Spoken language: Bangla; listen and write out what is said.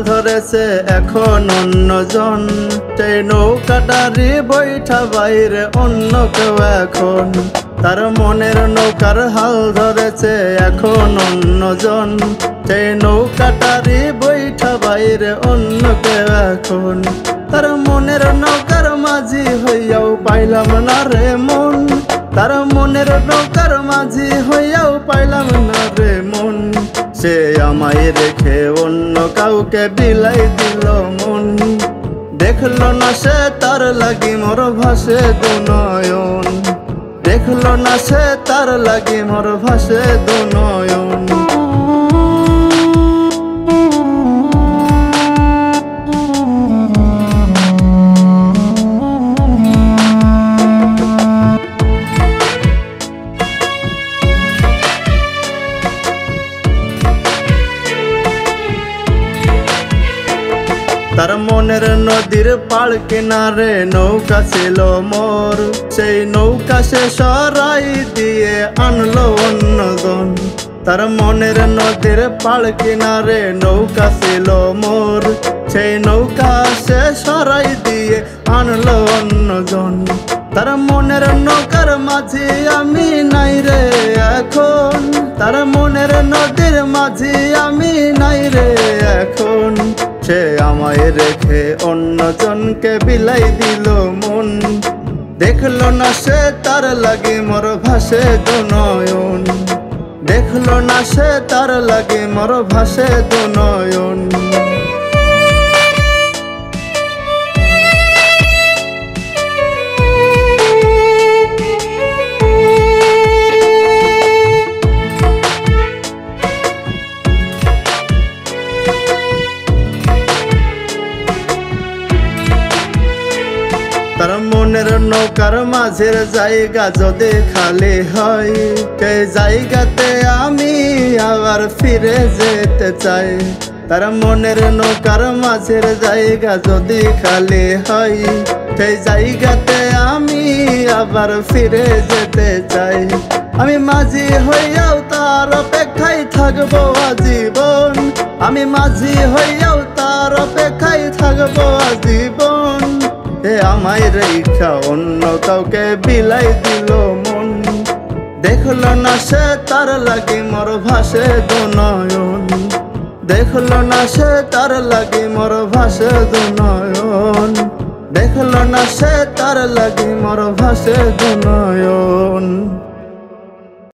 ধরেছে এখন অন্যজন, সেই নৌকাটারি বৈঠা বাইরে অন্য কেউ এখন। তার মনের নৌকার হাল ধরেছে এখন অন্যজন, সেই নৌকাটারি বৈঠা বাইরে অন্য কেউ এখন। তার মনের নৌকার মাঝি হইয়াও পাইলাম না রে মন, তার মনের নৌকার মাঝি হইয়াও পাইলাম না রে মন। সে আমায় রেখে অন্য কাউকে বিলাই দিল মন, দেখলো না সে তার লাগি মোর ভাসে দু নয়ন, দেখলো না সে তার লাগি মোর ভাসে দু নয়ন। তার মনের নদীর পাড় কিনারে নৌকা ছিল মোর, সেই নৌকা সে সরাই দিয়ে আনলো অন্যজন। তার মনের নদীর পাড় কিনারে নৌকা ছিল মোর, সেই নৌকা সে সরাই দিয়ে আনলো অন্যজন। তার মনের নৌকার মাঝি আমি নাই রে এখন, তার মনের নদীর মাঝি আমি নাই রে এখন। সে আমায় রেখে অন্যজনকে বিলাই দিল মন, দেখলো না সে তার লাগি মোর ভাসে দু নয়ন, দেখলো না সে তার লাগি মোর ভাসে দু নয়ন। তার মনের নৌকার মাঝের জায়গা যদি খালি হয়, সেই জায়গাতে আমি আবার ফিরে যেতে চাই। তার মনের নৌকার মাঝের জায়গা যদি খালি হয়, সেই জায়গাতে আমি আবার ফিরে যেতে চাই। আমি মাঝি হইয়াও তার অপেক্ষায় থাকবো আজীবন, আমি মাঝি হইয়াও তার অপেক্ষায় থাকবো আজীবন। এ আমায় রেখা অন্য কাউকে বিলাই দিল মন, দেখলো না সে তার লাগি মোর ভাসে দু নয়ন, দেখলো না সে তার লাগি মোর ভাসে দু নয়ন, দেখলো না সে তার লাগি মোর ভাসে দু নয়ন।